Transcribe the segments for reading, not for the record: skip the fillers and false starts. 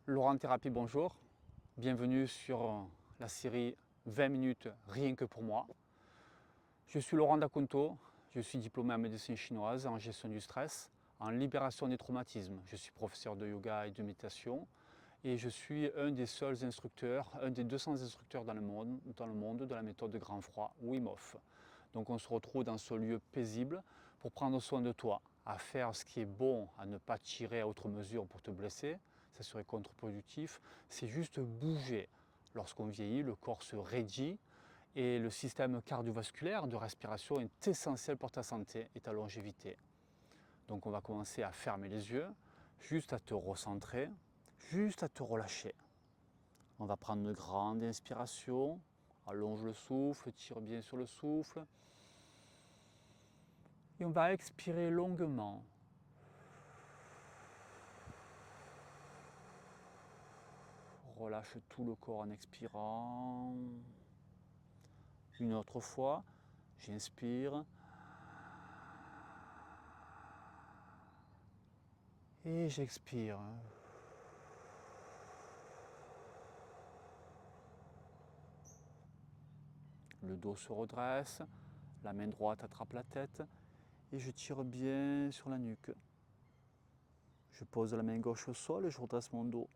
Laurent Thérapie, bonjour. Bienvenue sur la série 20 minutes rien que pour moi. Je suis Laurent Daconto, je suis diplômé en médecine chinoise, en gestion du stress, en libération des traumatismes. Je suis professeur de yoga et de méditation et je suis un des seuls instructeurs, un des 200 instructeurs dans le monde de la méthode de grand froid Wim Hof. Donc on se retrouve dans ce lieu paisible pour prendre soin de toi, à faire ce qui est bon, à ne pas tirer à outre mesure pour te blesser, ça serait contre-productif, c'est juste bouger. Lorsqu'on vieillit, le corps se raidit et le système cardiovasculaire de respiration est essentiel pour ta santé et ta longévité. Donc on va commencer à fermer les yeux, juste à te recentrer, juste à te relâcher. On va prendre une grande inspiration, allonge le souffle, tire bien sur le souffle. Et on va expirer longuement. Relâche tout le corps en expirant. Une autre fois, j'inspire. Et j'expire. Le dos se redresse, la main droite attrape la tête et je tire bien sur la nuque. Je pose la main gauche au sol et je redresse mon dos.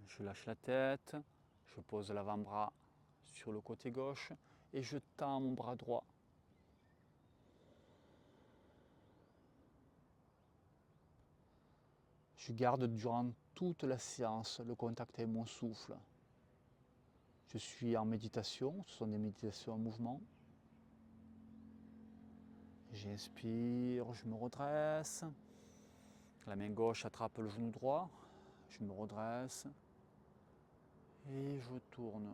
Je lâche la tête, je pose l'avant-bras sur le côté gauche et je tends mon bras droit. Je garde durant toute la séance le contact avec mon souffle. Je suis en méditation, ce sont des méditations en mouvement. J'inspire, je me redresse. La main gauche attrape le genou droit. Je me redresse. Et je tourne.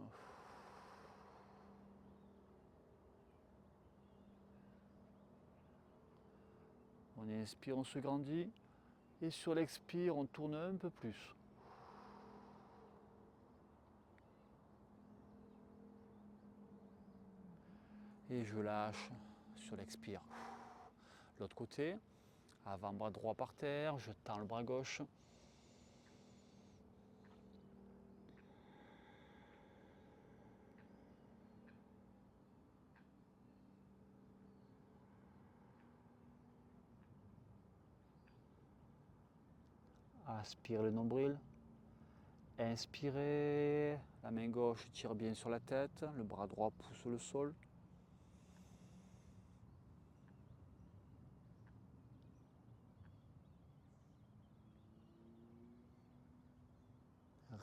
On inspire, on se grandit. Et sur l'expire, on tourne un peu plus. Et je lâche sur l'expire. L'autre côté, avant-bras droit par terre, je tends le bras gauche. Aspire le nombril. Inspirez, la main gauche tire bien sur la tête, le bras droit pousse le sol.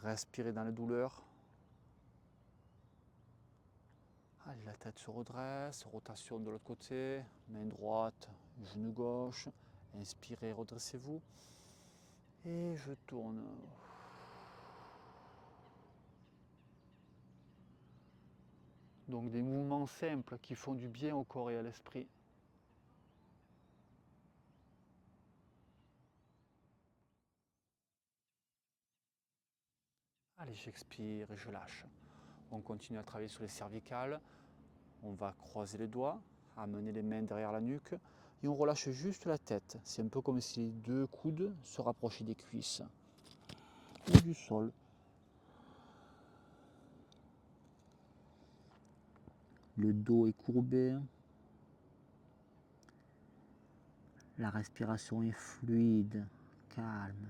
Respirez dans la douleur. Allez, la tête se redresse, rotation de l'autre côté, main droite, genou gauche. Inspirez, redressez-vous. Et je tourne. Donc des mouvements simples qui font du bien au corps et à l'esprit. Allez, j'expire et je lâche. On continue à travailler sur les cervicales. On va croiser les doigts, amener les mains derrière la nuque et on relâche juste la tête. C'est un peu comme si les deux coudes se rapprochaient des cuisses ou du sol. Le dos est courbé. La respiration est fluide, calme.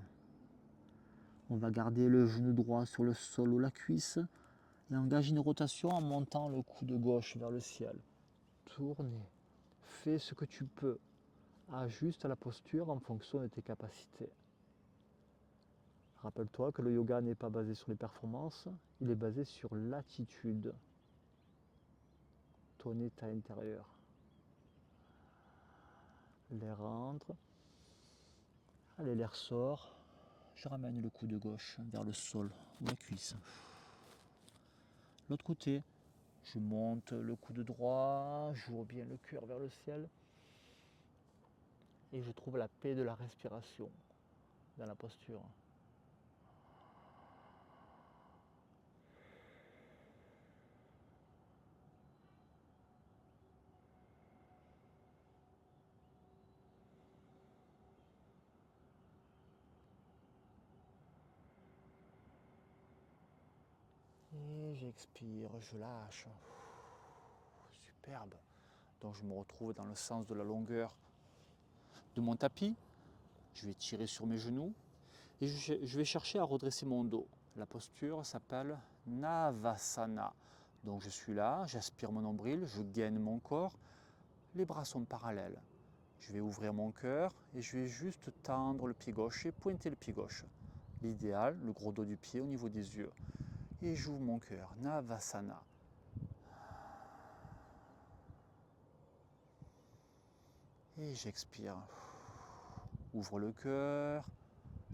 On va garder le genou droit sur le sol ou la cuisse et engager une rotation en montant le coude gauche vers le ciel. Tournez. Fais ce que tu peux. Ajuste la posture en fonction de tes capacités. Rappelle-toi que le yoga n'est pas basé sur les performances, il est basé sur l'attitude, ton état intérieur. L'air entre, allez, l'air sort. Je ramène le coude gauche vers le sol ou la cuisse. L'autre côté, je monte le coude droit, j'ouvre bien le cœur vers le ciel et je trouve la paix de la respiration dans la posture. j'expire, je lâche. Superbe. Donc je me retrouve dans le sens de la longueur de mon tapis. Je vais tirer sur mes genoux et je vais chercher à redresser mon dos. La posture s'appelle Navasana. Donc je suis là, j'aspire mon nombril, je gaine mon corps, les bras sont parallèles. Je vais ouvrir mon cœur et je vais juste tendre le pied gauche et pointer le pied gauche. L'idéal, le gros dos du pied au niveau des yeux. Et j'ouvre mon cœur, Navasana. Et j'expire. Ouvre le cœur.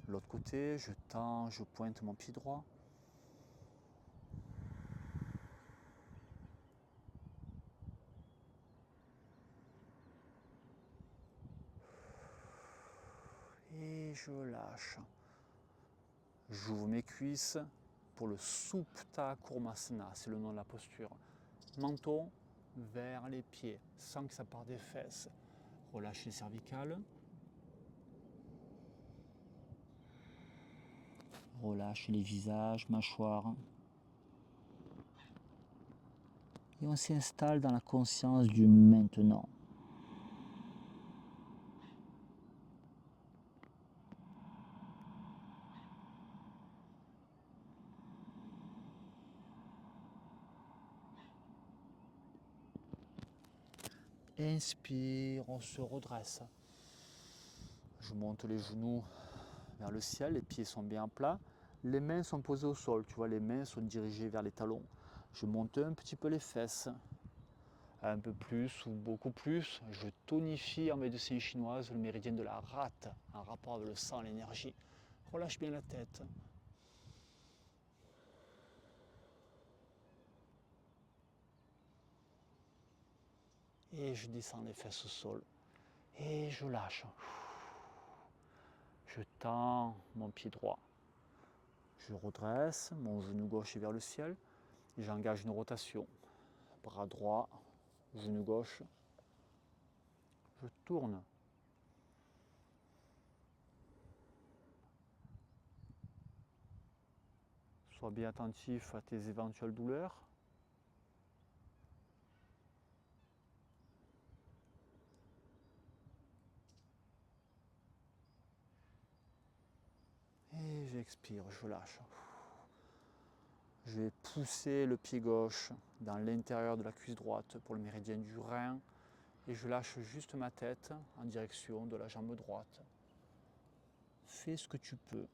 L'autre côté, je tends, je pointe mon pied droit. Et je lâche. J'ouvre mes cuisses pour le Supta Kurmasana, c'est le nom de la posture. Menton vers les pieds, sans que ça parte des fesses. Relâche les cervicales. Relâche les visages, mâchoires. Et on s'installe dans la conscience du maintenant. Inspire, on se redresse. Je monte les genoux vers le ciel, les pieds sont bien plats. Les mains sont posées au sol, tu vois, les mains sont dirigées vers les talons. Je monte un petit peu les fesses, un peu plus ou beaucoup plus. Je tonifie en médecine chinoise le méridien de la rate, en rapport avec le sang, l'énergie. Relâche bien la tête. Et je descends les fesses au sol. Et je lâche. Je tends mon pied droit. Je redresse, mon genou gauche est vers le ciel. Et j'engage une rotation. Bras droit, genou gauche. Je tourne. Sois bien attentif à tes éventuelles douleurs. Et j'expire, je lâche. Je vais pousser le pied gauche dans l'intérieur de la cuisse droite pour le méridien du rein. Et je lâche juste ma tête en direction de la jambe droite. Fais ce que tu peux.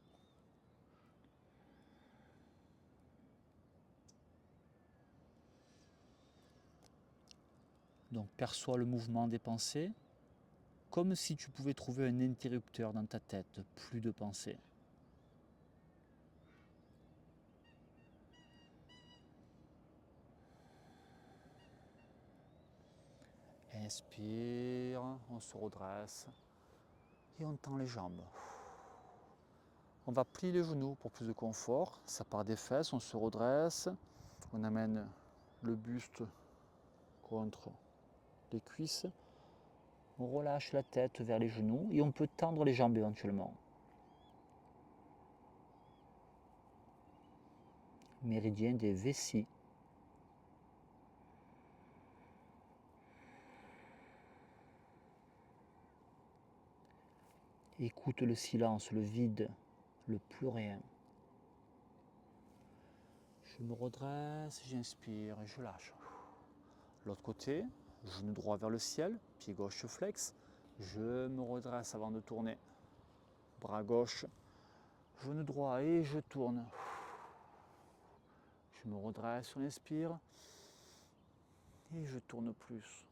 Donc perçois le mouvement des pensées comme si tu pouvais trouver un interrupteur dans ta tête, plus de pensées. Inspire, on se redresse et on tend les jambes. On va plier les genoux pour plus de confort. Ça part des fesses, on se redresse. On amène le buste contre les cuisses. On relâche la tête vers les genoux et on peut tendre les jambes éventuellement. Méridien des vessies. Écoute le silence, le vide, le plus rien. Je me redresse, j'inspire et je lâche. L'autre côté, genou droit vers le ciel, pied gauche se flexe. Je me redresse avant de tourner. Bras gauche, genou droit et je tourne. Je me redresse, on inspire et je tourne plus.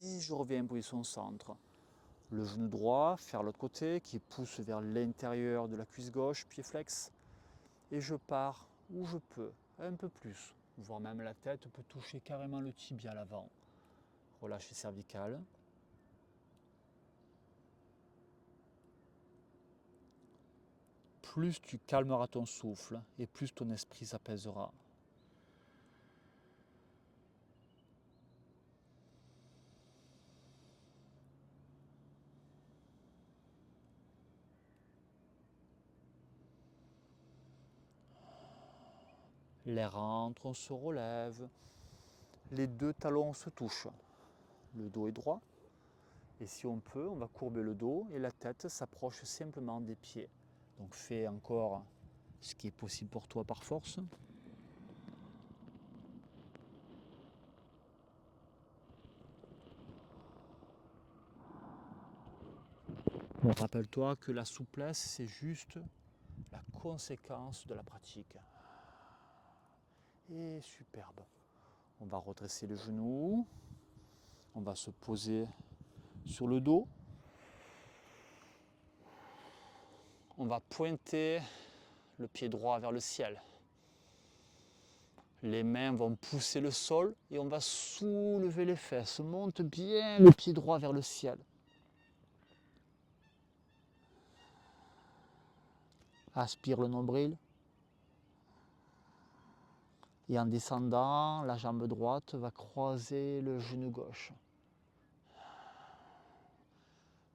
Et je reviens en position centre. Le genou droit, faire l'autre côté, qui pousse vers l'intérieur de la cuisse gauche, pied flex. Et je pars où je peux, un peu plus, voire même la tête peut toucher carrément le tibia à l'avant. Relâche les cervicales. Plus tu calmeras ton souffle et plus ton esprit s'apaisera. L'air rentre, on se relève. Les deux talons se touchent. Le dos est droit. Et si on peut, on va courber le dos et la tête s'approche simplement des pieds. Donc fais encore ce qui est possible pour toi par force. Bon, rappelle-toi que la souplesse, c'est juste la conséquence de la pratique. Et superbe. On va redresser le genou. On va se poser sur le dos. On va pointer le pied droit vers le ciel. Les mains vont pousser le sol et on va soulever les fesses. Monte bien le pied droit vers le ciel. Aspire le nombril. Et en descendant, la jambe droite va croiser le genou gauche.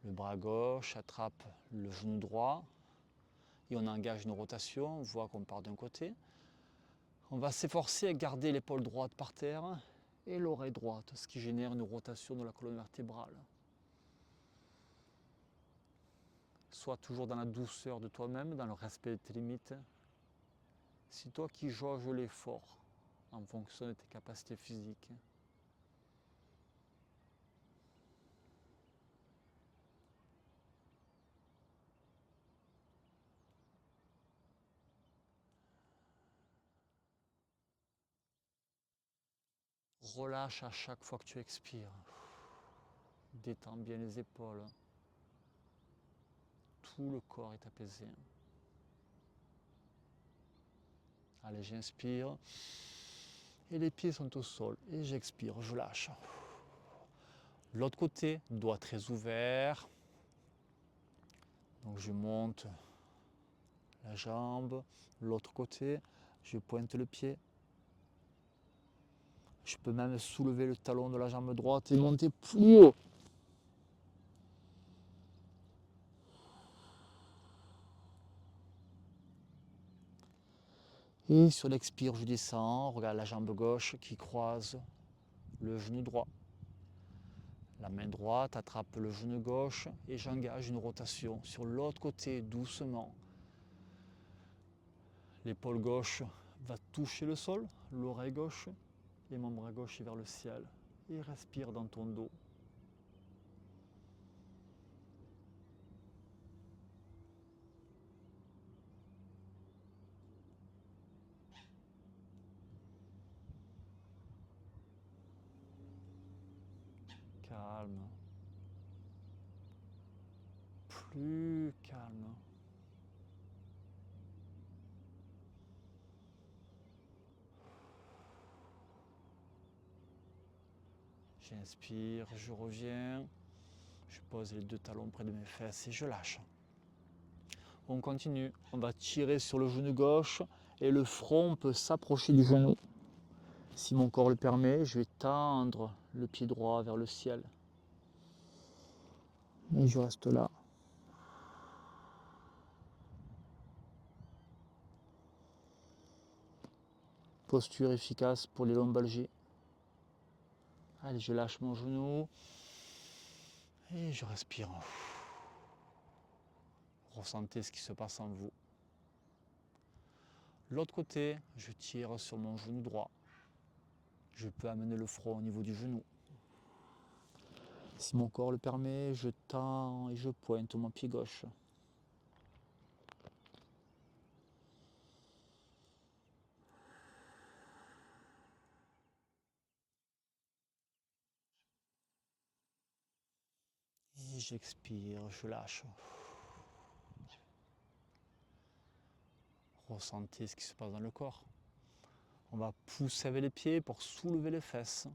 Le bras gauche attrape le genou droit et on engage une rotation. On voit qu'on part d'un côté. On va s'efforcer à garder l'épaule droite par terre et l'oreille droite, ce qui génère une rotation de la colonne vertébrale. Sois toujours dans la douceur de toi-même, dans le respect de tes limites. C'est toi qui jauges l'effort en fonction de tes capacités physiques. Relâche à chaque fois que tu expires. Détends bien les épaules. Tout le corps est apaisé. Allez, j'inspire. Et les pieds sont au sol. Et j'expire, je lâche. L'autre côté, doigt très ouvert. Donc je monte la jambe. L'autre côté, je pointe le pied. Je peux même soulever le talon de la jambe droite et monter plus haut. Et sur l'expire, je descends. Regarde la jambe gauche qui croise le genou droit. La main droite attrape le genou gauche et j'engage une rotation sur l'autre côté doucement. L'épaule gauche va toucher le sol, l'oreille gauche et mon bras gauche est vers le ciel. Et respire dans ton dos. Calme. Plus calme. J'inspire, je reviens. Je pose les deux talons près de mes fesses et je lâche. On continue. On va tirer sur le genou gauche et le front peut s'approcher du genou. Si mon corps le permet, je vais tendre le pied droit vers le ciel. Et je reste là. Posture efficace pour les lombalgies. Allez, je lâche mon genou. Et je respire. Ressentez ce qui se passe en vous. L'autre côté, je tire sur mon genou droit. Je peux amener le front au niveau du genou. Si mon corps le permet, je tends et je pointe mon pied gauche. Et j'expire, je lâche. Ressentez ce qui se passe dans le corps. On va pousser avec les pieds pour soulever les fesses.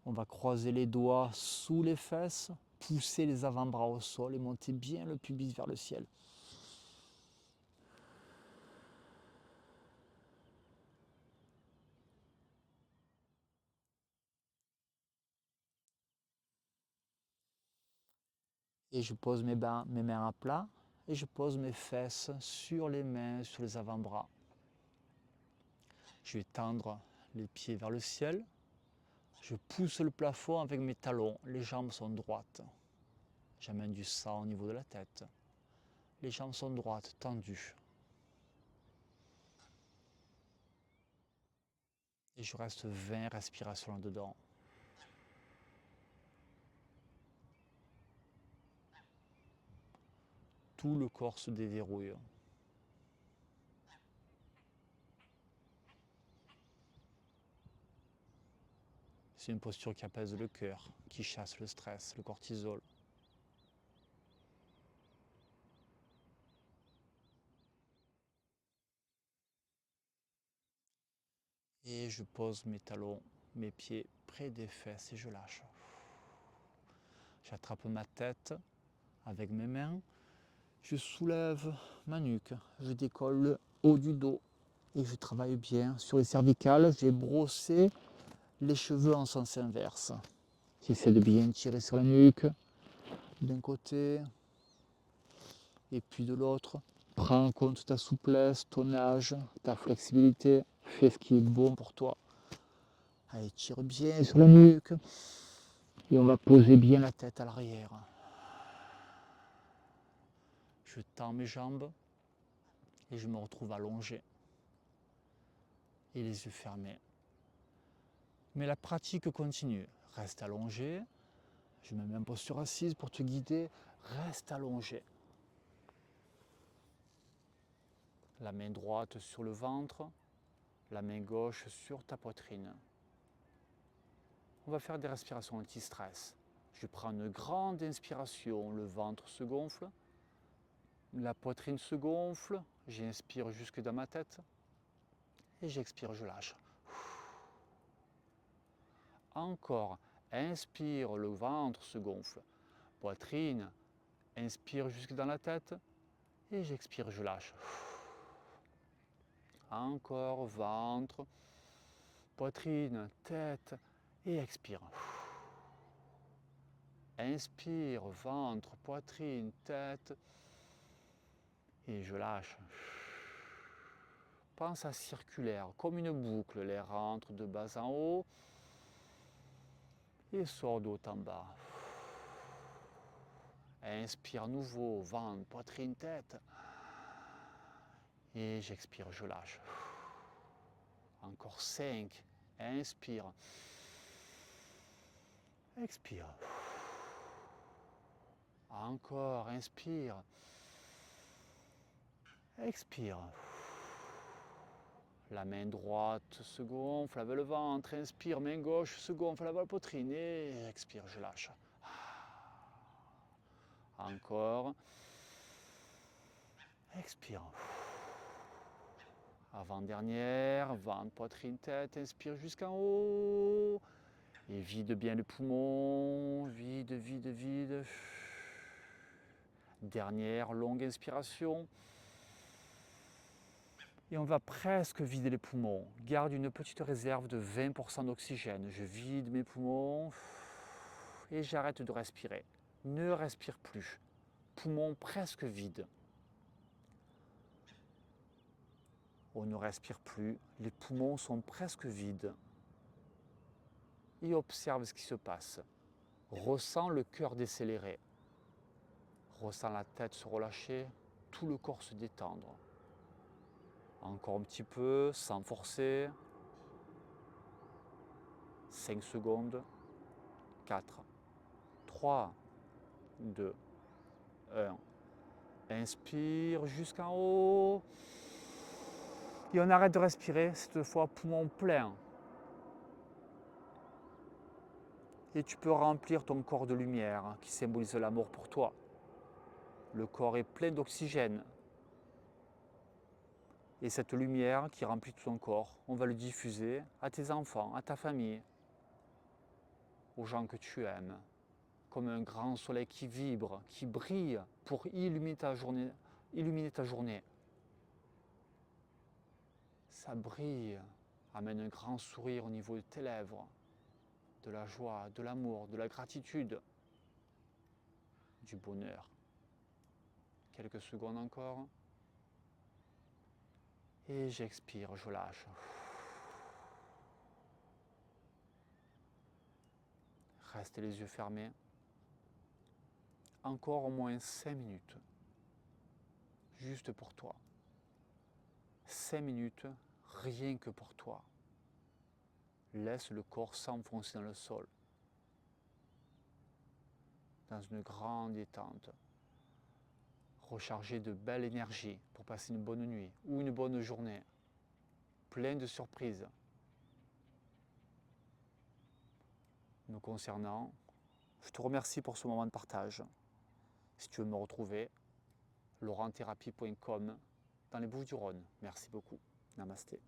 On va croiser les doigts sous les fesses, pousser les avant-bras au sol et monter bien le pubis vers le ciel. Et je pose mes mains à plat et je pose mes fesses sur les mains, sur les avant-bras. Je vais tendre les pieds vers le ciel. Je pousse le plafond avec mes talons. Les jambes sont droites. J'amène du sang au niveau de la tête. Les jambes sont droites, tendues. Et je reste 20 respirations là-dedans. Tout le corps se déverrouille. C'est une posture qui apaise le cœur, qui chasse le stress, le cortisol. Et je pose mes talons, mes pieds près des fesses et je lâche. J'attrape ma tête avec mes mains. Je soulève ma nuque. Je décolle le haut du dos. Et je travaille bien sur les cervicales. J'ai brossé les cheveux en sens inverse. J'essaie de bien tirer sur la nuque. D'un côté et puis de l'autre. Prends en compte ta souplesse, ton âge, ta flexibilité. Fais ce qui est bon pour toi. Allez, tire bien sur la nuque. Et on va poser bien la tête à l'arrière. Je tends mes jambes et je me retrouve allongé. Et les yeux fermés. Mais la pratique continue. Reste allongé. Je me mets en posture assise pour te guider. Reste allongé. La main droite sur le ventre, la main gauche sur ta poitrine. On va faire des respirations anti-stress. Je prends une grande inspiration, le ventre se gonfle, la poitrine se gonfle, j'inspire jusque dans ma tête et j'expire, je lâche. Encore, inspire, le ventre se gonfle, poitrine, inspire jusque dans la tête et j'expire, je lâche. Encore, ventre, poitrine, tête et expire. Inspire, ventre, poitrine, tête et je lâche. Pense à circulaire, comme une boucle. L'air rentre de bas en haut et sort de haut en bas. Inspire à nouveau, ventre, poitrine, tête. Et j'expire, je lâche. Encore 5. Inspire. Expire. Encore, inspire. Expire. La main droite se gonfle avec le ventre, inspire, main gauche se gonfle avec la poitrine et expire, je lâche. Encore. Expire. Avant-dernière, ventre, poitrine, tête, inspire jusqu'en haut. Et vide bien le poumon, vide, vide, vide. Dernière longue inspiration. Et on va presque vider les poumons. Garde une petite réserve de 20% d'oxygène. Je vide mes poumons et j'arrête de respirer. Ne respire plus. Poumons presque vides. On ne respire plus. Les poumons sont presque vides. Et observe ce qui se passe. Ressens le cœur décélérer. Ressens la tête se relâcher, tout le corps se détendre. Encore un petit peu, sans forcer. 5 secondes. 4, 3, 2, 1. Inspire jusqu'en haut. Et on arrête de respirer, cette fois poumon plein. Et tu peux remplir ton corps de lumière qui symbolise l'amour pour toi. Le corps est plein d'oxygène. Et cette lumière qui remplit tout ton corps, on va le diffuser à tes enfants, à ta famille, aux gens que tu aimes, comme un grand soleil qui vibre, qui brille pour illuminer ta journée. Ça brille, amène un grand sourire au niveau de tes lèvres, de la joie, de l'amour, de la gratitude, du bonheur. Quelques secondes encore. Et j'expire, je lâche. Reste les yeux fermés. Encore au moins 5 minutes. Juste pour toi. 5 minutes, rien que pour toi. Laisse le corps s'enfoncer dans le sol. Dans une grande détente. Recharger de belle énergie pour passer une bonne nuit ou une bonne journée. Plein de surprises. Me concernant, je te remercie pour ce moment de partage. Si tu veux me retrouver, laurentthérapie.com dans les Bouches-du-Rhône. Merci beaucoup. Namasté.